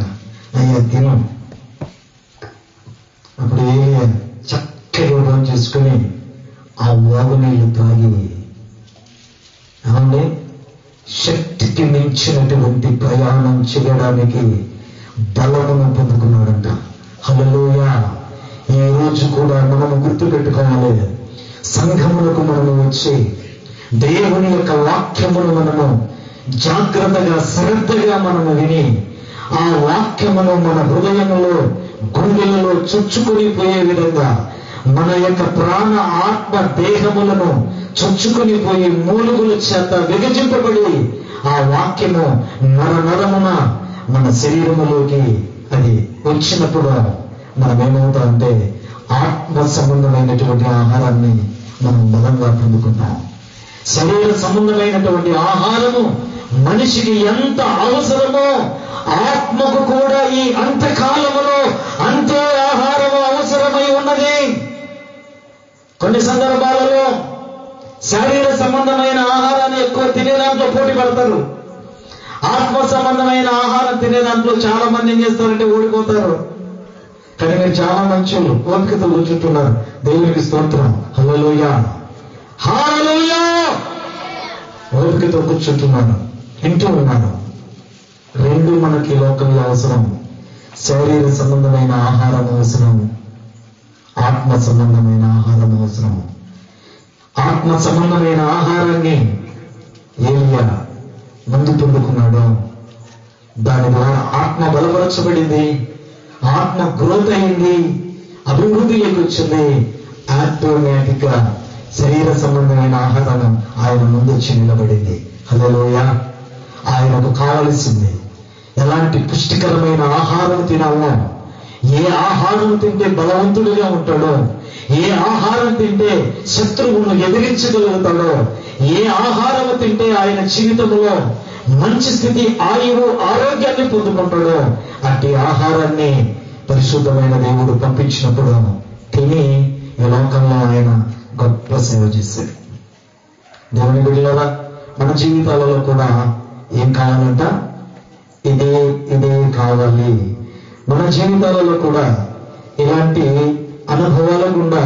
అయ్యా తిను. అప్పుడు ఏ చక్కగా భోజనం చేసుకుని ఆ వాగు నీళ్లు తాగి అవునే శక్తికి మించినటువంటి ప్రయాణం చేయడానికి బలమును పొందుకున్నాడంట. హల్లెలూయా. ఈ రోజు కూడా మనము గుర్తుపెట్టుకోవాలి, సంఘములకు మనము వచ్చి దేవుని యొక్క వాక్యమును మనము జాగ్రత్తగా శ్రద్ధగా మనము విని ఆ వాక్యమును మన హృదయములో గుండెలలో చొచ్చుకొని పోయే విధంగా మన యొక్క ప్రాణ ఆత్మ దేహములను చొచ్చుకొని పోయి మూలుగుల చేత విభజింపబడి ఆ వాక్యము నరనరమున మన శరీరములోకి అది వచ్చినప్పుడు మనం ఏమవుతామంటే ఆత్మ సంబంధమైనటువంటి ఆహారాన్ని మనం బలంగా పొందుకుంటాం. శరీర సంబంధమైనటువంటి ఆహారము మనిషికి ఎంత అవసరమో ఆత్మకు కూడా ఈ అంత్యకాలములో అంతే ఆహారము అవసరమై ఉన్నది. కొన్ని సందర్భాలలో శరీర సంబంధమైన ఆహారాన్ని ఎక్కువ తినే దాంట్లో పోటీ పడతారు, ఆత్మ సంబంధమైన ఆహారం తినే దాంట్లో చాలా మంది ఏం చేస్తారంటే ఓడిపోతారు. కానీ మీరు చాలా మంచోళ్ళు, ఓపికతో కూర్చుంటున్నారు. దేవునికి స్తోత్రం. హల్లెలూయా హల్లెలూయా. ఓపికతో కూర్చుంటున్నాను, వింటూ ఉన్నాను. రెండు మనకి లోకంలో అవసరం. శరీర సంబంధమైన ఆహారం అవసరం, ఆత్మ సంబంధమైన ఆహారం అవసరం. ఆత్మ సంబంధమైన ఆహారాన్ని ఏలియా ముందు పొందుకున్నాడు. దాని ద్వారా ఆత్మ బలపరచబడింది, ఆత్మ గ్రోత్ అయింది, అభివృద్ధిలోకి వచ్చింది. ఆటోమేటిక్ గా శరీర సంబంధమైన ఆహారం ఆయన ముందు వచ్చి నిలబడింది. హల్లెలూయా. ఆయనకు కావలసింది ఎలాంటి పుష్టికరమైన ఆహారం తినాలో, ఏ ఆహారం తింటే బలవంతుడిగా ఉంటాడో, ఏ ఆహారం తింటే శత్రువును ఎదిరించగలుగుతాడో, ఏ ఆహారం తింటే ఆయన జీవితంలో మంచి స్థితి, ఆయువు, ఆరోగ్యాన్ని పొందుకుంటాడో అట్టి ఆహారాన్ని పరిశుద్ధమైన దేవుడు పంపించినప్పుడు తిని ఈ లోకంలో ఆయన గొప్ప సేవ చేశాడు. దేవుని బిడ్డలారా, మన జీవితాలలో కూడా ఏం కావాలంట? ఇదే కావాలి. మన జీవితాలలో కూడా ఇలాంటి అనుభవాల గుండా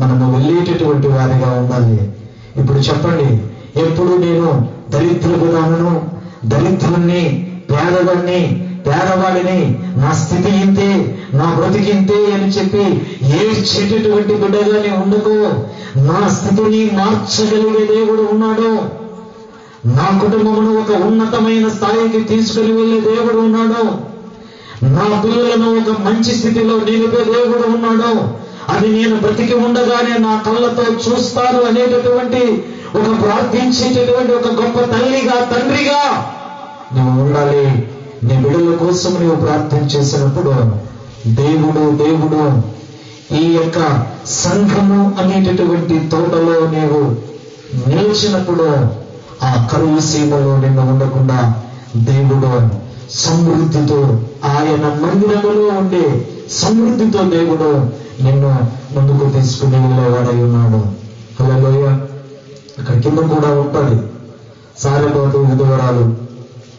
మనము వెళ్ళేటటువంటి వారిగా ఉండాలి. ఇప్పుడు చెప్పండి, ఎప్పుడు నేను దరిద్రపురాలను, దరిద్రుణ్ణి, పేదవాడిని, నా స్థితి ఇంతే, నా బ్రతికింతే అని చెప్పి ఏడ్చేటటువంటి బిడ్డగానే ఉండకు. నా స్థితిని మార్చగలిగే దేవుడు ఉన్నాడు. నా కుటుంబమును ఒక ఉన్నతమైన స్థాయికి తీసుకుని వెళ్ళే దేవుడు ఉన్నాడు. నా పిల్లలను ఒక మంచి స్థితిలో నిలిపే దేవుడు ఉన్నాడు. అది నేను బ్రతికి ఉండగానే నా కళ్ళతో చూస్తాను అనేటటువంటి ఒక ప్రార్థించేటటువంటి ఒక గొప్ప తల్లిగా, తండ్రిగా నువ్వు ఉండాలి. నీ బిడ్డల కోసం నువ్వు ప్రార్థన చేసినప్పుడు దేవుడు ఈ యొక్క సంఘము అనేటటువంటి తోటలో నీవు నిలిచినప్పుడు ఆ కరువు సీమలో నిన్ను ఉండకుండా దేవుడు సమృద్ధితో, ఆయన మందిరములో ఉండే సమృద్ధితో దేవుడు నిన్ను ముందుకు తీసుకుని వెళ్ళేవాడై ఉన్నాడు. హల్లెలూయా. అక్కడ కింద కూడా ఉంటుంది సారెపోతు విధవరాలు,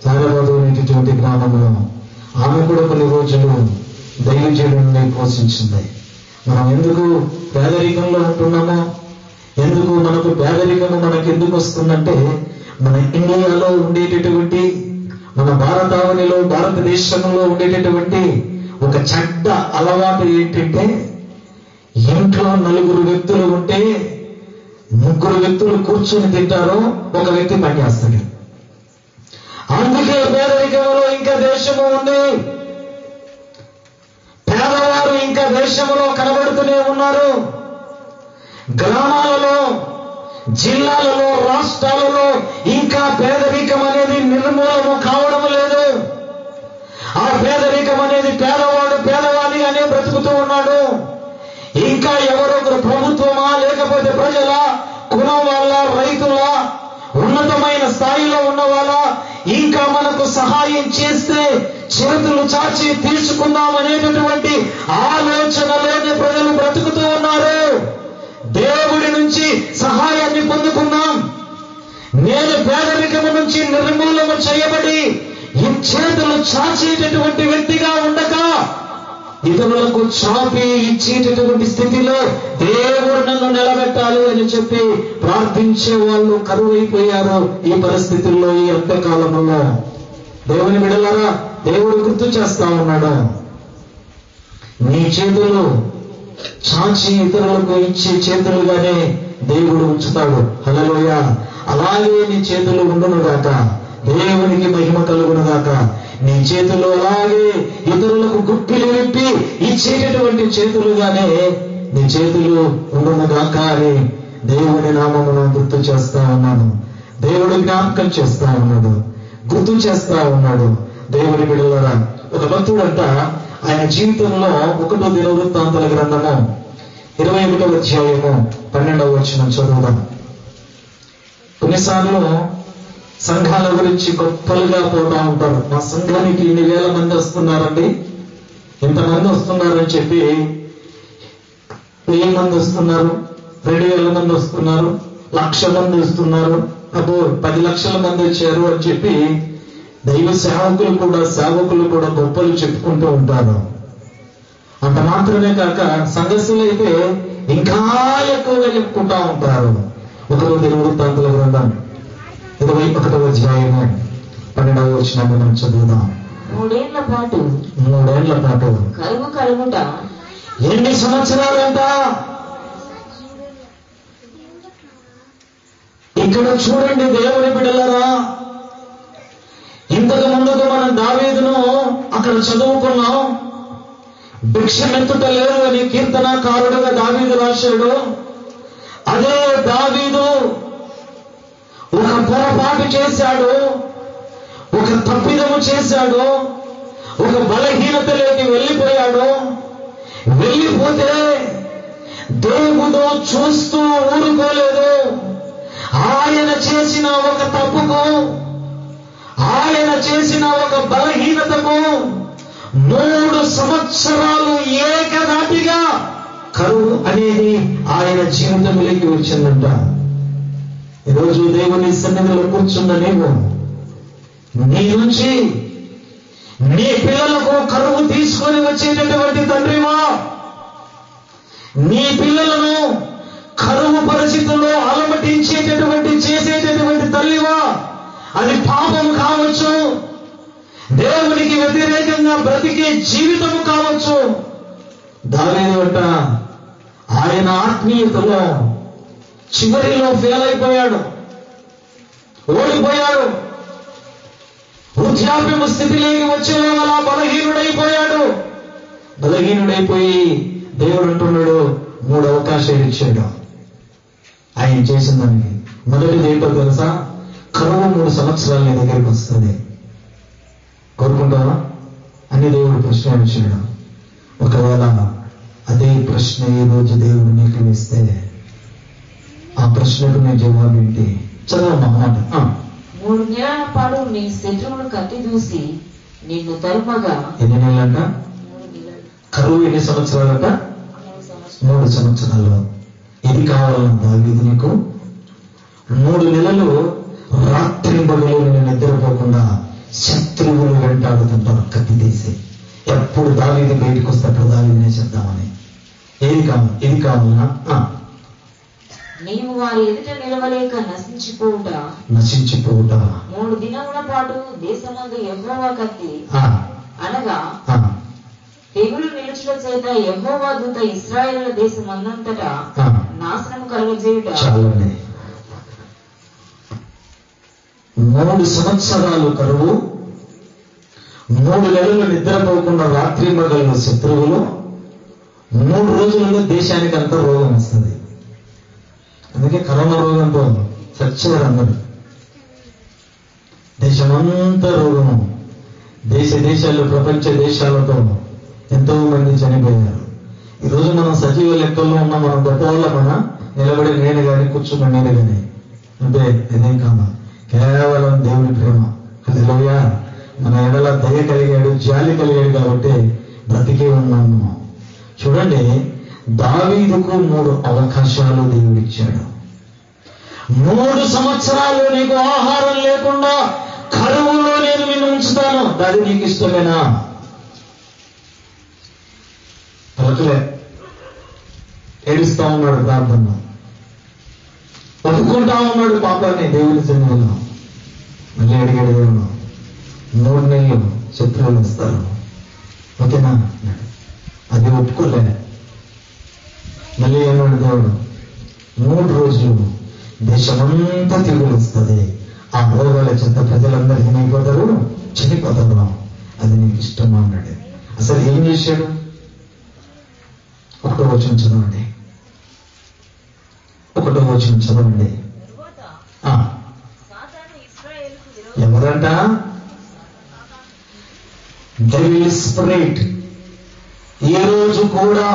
సారెపోతు అనేటటువంటి గ్రామంలో ఆమె కూడా కొన్ని రోజులు దైవజనుడిని పోషించింది. మనం ఎందుకు పేదరికంలో ఉంటున్నామో, ఎందుకు మనకు పేదరికము మనకు ఎందుకు వస్తుందంటే, మన ఇండియాలో ఉండేటటువంటి, మన భారతదేశంలో ఉండేటటువంటి ఒక చెడ్డ అలవాటు ఏంటంటే, ఇంట్లో 4 వ్యక్తులు ఉంటే 3 వ్యక్తులు కూర్చొని తింటారు, ఒక వ్యక్తి పనిచేస్తాడు. అందుకే పేదరికంలో ఇంకా దేశము ఉంది. పేదవారు ఇంకా దేశంలో కనబడుతూనే ఉన్నారు. గ్రామాలలో, జిల్లాలలో, రాష్ట్రాలలో ఇంకా పేదరికం అనేది నిర్మూలన కావడం లేదు. ఆ పేదరికం అనేది పేదవాడు పేదవాడి అనే బ్రతుకుతూ ఉన్నాడు. ఇంకా ఎవరొకరు ప్రభుత్వమా, లేకపోతే ప్రజల, కులం వాళ్ళ, రైతుల, ఉన్నతమైన స్థాయిలో ఉన్న వాళ్ళ ఇంకా మనకు సహాయం చేస్తే చేతులు చాచి తీసుకుందామనేటటువంటి ఆలోచనలోనే ప్రజలు బ్రతుకుతూ ఉన్నారు. దేవుడి నుంచి సహాయాన్ని పొందుకుందాం. నేను పేదరికము నుంచి నిర్మూలన చేయబడి ఈ చేతులు చాచేటటువంటి వ్యక్తిగా ఉండక ఇతరులకు చాపి ఇచ్చేటటువంటి స్థితిలో దేవుడు నన్ను నిలబెట్టాలి అని చెప్పి ప్రార్థించే వాళ్ళు కరువైపోయారు ఈ పరిస్థితుల్లో, ఈ అంత్యకాలంలో. దేవుని బిడ్డలారా, దేవుడు గుర్తు చేస్తా ఉన్నాడు. నీ చేతులు చాచి ఇతరులకు ఇచ్చే చేతులుగానే దేవుడు ఉంచుతాడు. హల్లెలూయా. అలాగే నీ చేతులు ఉండునుగాక. దేవునికి మహిమ కలుగునుగాక. నీ చేతులు అలాగే ఇతరులకు గుప్పిలు విప్పి ఇచ్చేటటువంటి చేతులుగానే నీ చేతులు ఉండునుగాక అని దేవుని నామమును గుర్తు చేస్తా ఉన్నాను. దేవుడు జ్ఞాపకం చేస్తా ఉన్నాడు, గుర్తు చేస్తా ఉన్నాడు. దేవుని బిడ్డలారా, ఒక భక్తుడంట ఆయన జీవితంలో 1 దినవృత్తాంతాల గ్రంథము 21వ అధ్యాయము 12వ వచనం చదువుదాం. కొన్నిసార్లు సంఘాల గురించి గొప్పలుగా పోతా ఉంటారు. మా సంఘానికి ఇన్ని వేల మంది వస్తున్నారండి, ఇంతమంది వస్తున్నారని చెప్పి 1000 మంది వస్తున్నారు, 2000 మంది వస్తున్నారు, 1,00,000 మంది వస్తున్నారు, అబ్బో 10 లక్షల మంది వచ్చారు అని చెప్పి దైవ సేవకులు కూడా గొప్పలు చెప్పుకుంటూ ఉంటారు. అంత మాత్రమే కాక సంఘస్థులు అయితే ఇంకా ఎక్కువగా చెప్పుకుంటా ఉంటారు. 1 దినవృత్తాంతాల గ్రంథం 21వ అధ్యాయము 12వ వచనాన్ని మనం చదువుదాం. 3 ఏళ్ల పాటు కరువు కలుగుట. ఎన్ని సంవత్సరాలంట? ఇక్కడ చూడండి దేవుని బిడ్డలారా, ఇంతకు ముందుకు మనం దావీదును అక్కడ చదువుకున్నాం. భిక్షమెత్తుట లేదు అని కీర్తనాకారుడుగా దావీదు రాశాడు. అదే దావీదు ఒక పొరపాటు చేశాడు, ఒక తప్పిదము చేశాడు, ఒక బలహీనతలోకి వెళ్ళిపోయాడు. వెళ్ళిపోతే దేవుడు చూస్తూ ఊరుకోలేదు. ఆయన చేసిన ఒక తప్పుకు, ఆయన చేసిన ఒక బలహీనతకు 3 సంవత్సరాలు ఏకదాటిగా కరువు అనేది ఆయన జీవితంలోకి వచ్చిందంట. ఈరోజు దేవుని సన్నిధిలో కూర్చున్న నీవు, నీ నుంచి నీ పిల్లలకు కరువు తీసుకొని వచ్చేటటువంటి తండ్రివా, నీ పిల్లలను కరువు పరిస్థితుల్లో అలమటించేటటువంటి చేసేటటువంటి తల్లివా, అది పాపము కావచ్చు, దేవునికి వ్యతిరేకంగా బ్రతికే జీవితము కావచ్చు. దావీదు అంట ఆయన ఆత్మీయతలో చివరిలో ఫెయిల్ అయిపోయాడు, ఓడిపోయాడు. వృద్ధాప్యము స్థితిలోకి వచ్చే వల్ల బలహీనుడైపోయి దేవుడు అంటున్నాడు 3 అవకాశాలు ఇచ్చాడు ఆయన చేసిన దానికి. మొదటిది ఏంటో తెలుసా? కరువు 3 సంవత్సరాలు నీ దగ్గరికి వస్తుంది, కోరుకుంటావా అని దేవుడు ప్రశ్న ఇచ్చాడు. ఒకవేళ అదే ప్రశ్న ఈ రోజు దేవుడు నీకు ఇస్తే ఆ ప్రశ్నకు నీ జవాబు ఏంటి? చదవమ్మా మాట. 3 నెలల పాటు నీ శత్రువులు కత్తి దూసి నిన్ను తరుమగా. ఎన్ని నెలలంట? కరువు ఎన్ని సంవత్సరాలంట? 3 సంవత్సరాలు. ఇది కావాలన్నా దావీదు నీకు? 3 నెలలు రాత్రి పగలు నేను నిద్రపోకుండా శత్రువులు వెంటాడుతుంటారు కత్తి తీసి. ఎప్పుడు దావీదు బయటకు వస్తేప్పుడు దావీదునే చేద్దామని. ఏది కావాలి? ఇది కావాలన్నా? నీవు వారి ఎదుట నిలవలేక నశించిపోవుట. 3 దినముల పాటు దేశమందు యెహోవా కత్తి అనగా తెగులు నిలుచుల చేత యెహోవా దూత ఇశ్రాయేలు దేశమందంతటా నాశనము కలుగజేయుట. చాలండి. 3 సంవత్సరాలు కరువు, 3 నెలలు నిద్రపోకుండా రాత్రి మగళ్ళు శత్రువులు 3 రోజులలో దేశానికి అంతా రోగం వస్తుంది. అందుకే కరోనా రోగంతో చచ్చారు అందరూ. దేశమంతా రోగము. దేశాల్లో ప్రపంచ దేశాలతో ఎంతో మంది చనిపోయారు. ఈరోజు మనం సజీవ లెక్కల్లో ఉన్న మనం గొప్పవాళ్ళమన్నా నిలబడి నేను కానీ కూర్చున్న నేను కానీ అంటే ఇదేం కాదు, కేవలం దేవుని ప్రేమ. హల్లెలూయా. మన ఎడల దయ కలిగాడు, జాలి కలిగాడు కాబట్టి బ్రతికే ఉన్నాము. చూడండి, దావీదుకు 3 అవకాశాలు దేవుడిచ్చాడు. 3 సంవత్సరాలు నీకు ఆహారం లేకుండా కరువులో నేను నిన్ను ఉంచుతాను, అది నీకు ఇష్టమేనా? పలకలే, ఏడుస్తా ఉన్నాడు, ప్రార్థన ఒప్పుకుంటా ఉన్నాడు పాపాన్ని దేవుని సన్నిధిలో. మళ్ళీ అడిగాడు దేవుడు, 3 నెలలు శత్రువులు ఇస్తారు, ఓకేనా? అది ఒప్పుకోలే. మళ్ళీ ఏమన్నాడు దేవుడు, 3 రోజులు దేశమంతా తిరుగులు వస్తుంది, ఆ రోగాల చెంత ప్రజలందరికీ ఏమైపోతారు, చనిపోతారు, అది నీకు ఇష్టమా అన్నాడు. అసలు ఏం చేశాడు? 1వ వచనం చదవండి. 1వ వచనం చదవండి. ఎవరంట? Devil spirit. ఈ రోజు కూడా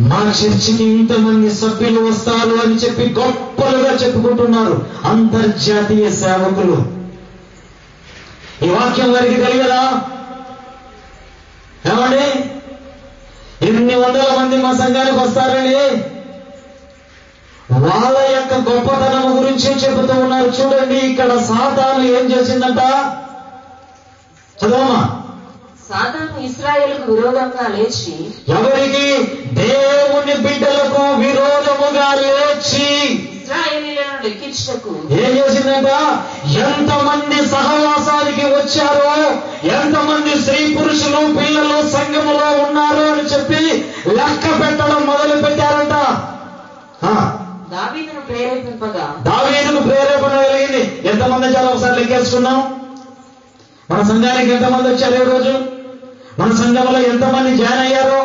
మా చర్చికి ఇంతమంది సభ్యులు వస్తారు అని చెప్పి గొప్పలుగా చెప్పుకుంటున్నారు అంతర్జాతీయ సేవకులు. ఈ వాక్యం వారికి తెలియదా? ఏమండి, ఎన్ని వందల మంది మా సంఘానికి వస్తారండి. వాళ్ళ యొక్క గొప్పతనం గురించి చెబుతూ ఉన్నారు. చూడండి, ఇక్కడ సాతాను ఏం చేసిందంట? చదవమా. సాతాను ఇశ్రాయేలుకు విరోధంగా లేచి, ఎవరికి? దేవుని బిడ్డలకు విరోధముగా లేచి ఇశ్రాయేలీయులను లెక్కించుటకు ఏం చేసిందంట? ఎంతమంది సహవాసానికి వచ్చారో, ఎంతమంది స్త్రీ పురుషులు పిల్లలు సంఘములో ఉన్నారు అని చెప్పి లెక్క పెట్టడం మొదలు పెట్టారంట. దావీదును ప్రేరేపింపగా, దావీదుకు ప్రేరేపణ కలిగింది. ఎంతమంది వచ్చారో ఒకసారి లెక్కేసుకున్నాం. మన సంఘానికి ఎంతమంది వచ్చారు ఈ రోజు? మన సంఘంలో ఎంతమంది జాయిన్ అయ్యారో,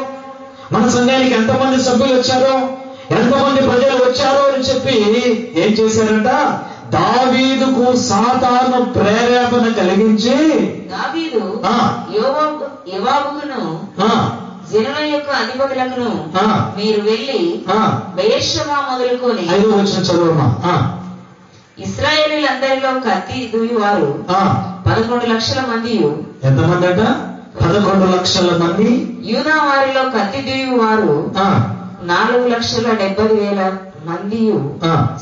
మన సంఘానికి ఎంతమంది సభ్యులు వచ్చారో, ఎంతమంది ప్రజలు వచ్చారో అని చెప్పి ఏం చేశారంట? దావీదుకు సాతాను ప్రేరేపణ కలిగించి, దావీదు యోవాబుకును జనుల యొక్క అధిపతులకు మీరు వెళ్ళి బెయేర్షెబా మొదలుకొని 5వ వచనం చదవమా. ఇశ్రాయేలీయులందరిలో కత్తి దూయువారు 11 లక్షల మంది. ఎంతమంది అంట? 11 లక్షల మంది. యూదా వారిలో కత్తి దూయువారు 4,70,000 మంది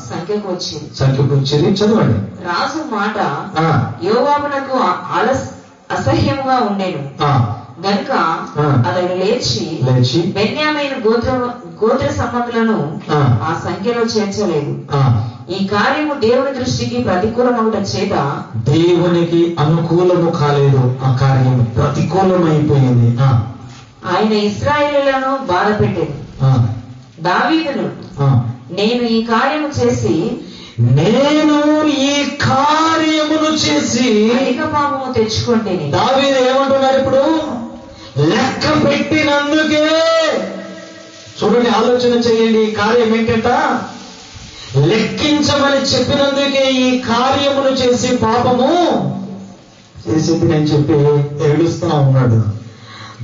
సంఖ్యకు వచ్చింది. చదవండి. రాజు మాట యోవాబునకు అసహ్యముగా ఉండేను గనుక అతడు లేచి బెన్యామీను గోత్ర సంబంధులను ఆ సంఖ్యలో చేర్చలేదు. ఈ కార్యము దేవుని దృష్టికి ప్రతికూలమవుట చేత దేవునికి అనుకూలము కాలేదు, ఆ కార్యం ప్రతికూలమైపోయింది. ఆయన ఇశ్రాయేలులను బాధపెట్టేది. దావీదును నేను ఈ కార్యమును చేసి అధిక పాపము తెచ్చుకోండి. దావీదు ఏమంటున్నారు ఇప్పుడు? లెక్క పెట్టినందుకే. చూడండి, ఆలోచన చేయండి. ఈ కార్యం ఏంటంట? లెక్కించమని చెప్పినందుకే ఈ కార్యమును చేసి పాపము చేసింది అని చెప్పి ఏడుస్తా ఉన్నాడు.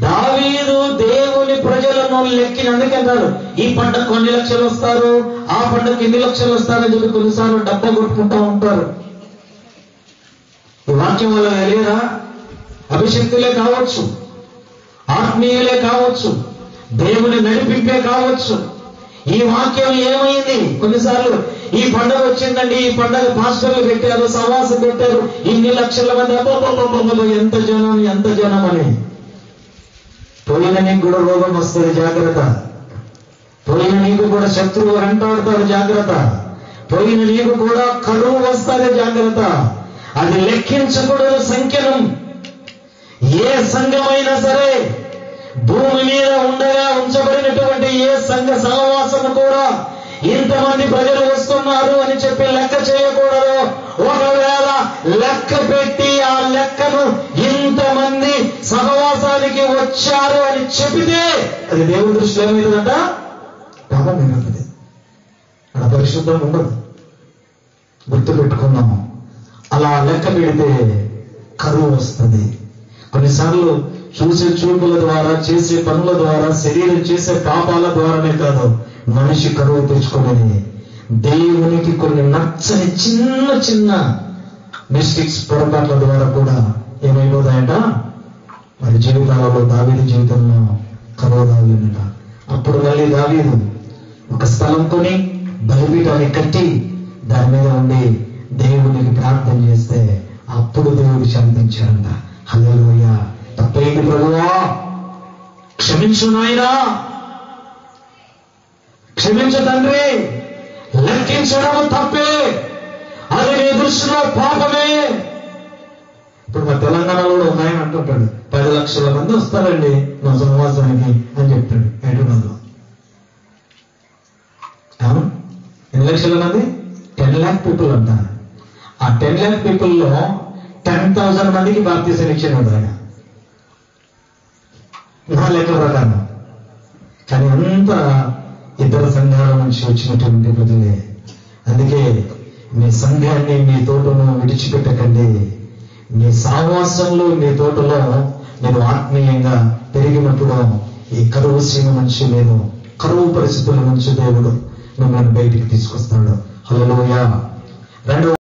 దావీదు దేవుని ప్రజలను లెక్కినందుకంటారు. ఈ పంటకు కొన్ని లక్షలు వస్తారు, ఆ పంటకు ఎన్ని లక్షలు వస్తారని చెప్పి కొన్నిసార్లు డబ్బా కొట్టుకుంటా ఉంటారు. ఈ వాక్యం వల్ల తెలియదా? అభిషక్తులే కావచ్చు, ఆత్మీయులే కావచ్చు, దేవుని నడిపింపే కావచ్చు. ఈ వాక్యం ఏమైంది? కొన్నిసార్లు ఈ పండుగ వచ్చిందండి, ఈ పండుగ పాస్టర్లు పెట్టారు, సమాసం పెట్టారు, ఇన్ని లక్షల మంది, ఎంత జనం అని. పోయిన నీకు కూడా రోగం వస్తుంది, జాగ్రత్త. పోయిన నీకు కూడా శత్రువు వెంటాడుతాడు, జాగ్రత్త. పోయిన నీకు కూడా కరువు వస్తుంది, జాగ్రత్త. అది లెక్కించకూడదు సంఖ్యను. ఏ సంఘమైనా సరే, భూమి మీద ఉండగా ఉంచబడినటువంటి ఏ సంఘ సహవాసము కూడా ఇంతమంది ప్రజలు వస్తున్నారు అని చెప్పి లెక్క చేయకూడదు. ఒకవేళ లెక్క పెట్టి ఆ లెక్కను వచ్చారు అని చెబితే అది దేవుని దృష్టిలో ఏమవుతుందంట? పాపమైనది. అక్కడ పరిశుద్ధం ఉండదు. గుర్తు పెట్టుకున్నాము. అలా లెక్క పెడితే కరువు వస్తుంది. కొన్నిసార్లు చూసే చూపుల ద్వారా, చేసే పనుల ద్వారా, శరీరం చేసే పాపాల ద్వారానే కాదు, మనిషి కరువు తెచ్చుకునేది దేవునికి కొన్ని నచ్చని చిన్న చిన్న మిస్టేక్స్, పొరపాట్ల ద్వారా కూడా ఏమైపోతాయంట? మరి జీవితాలలో దావీదు జీవితంలో కరువు రాలేనట. అప్పుడు మళ్ళీ దావీదు ఒక స్థలం కొని బలిపీఠాన్ని కట్టి దాని మీద ఉండి దేవునికి ప్రార్థన చేస్తే అప్పుడు దేవుడు శాంతించాడంట. హల్లెలూయా. తప్పైంది ప్రభువా, క్షమించు నాయనా, క్షమించు తండ్రి, లెక్కించడం తప్పే, అది నీ దృష్టిలో పాపమే. ఇప్పుడు మా తెలంగాణలో ఉన్నాయని అంటుంటాడు, 10 లక్షల మంది వస్తారండి మా సమాజానికి అని చెప్తాడు హైదరాబాద్లో. ఎన్ని లక్షల మంది? 10 lakh పీపుల్ అంటారు. ఆ 10 lakh పీపుల్లో 10,000 మందికి బాప్తీసం ఇచ్చాడు ఆయన, నా లెక్క ప్రకారం. కానీ అంతా ఇతర సంఘాల నుంచి వచ్చినటువంటి ప్రజలే. అందుకే మీ సంఘాన్ని, మీ తోటను విడిచిపెట్టకండి. మీ సావాసంలో, మీ తోటలో నేను ఆత్మీయంగా పెరిగినప్పుడు ఈ కరువు సీమ నుంచి, నేను కరువు పరిస్థితుల నుంచి దేవుడు మిమ్మల్ని బయటికి తీసుకొస్తాడు. హల్లెలూయా.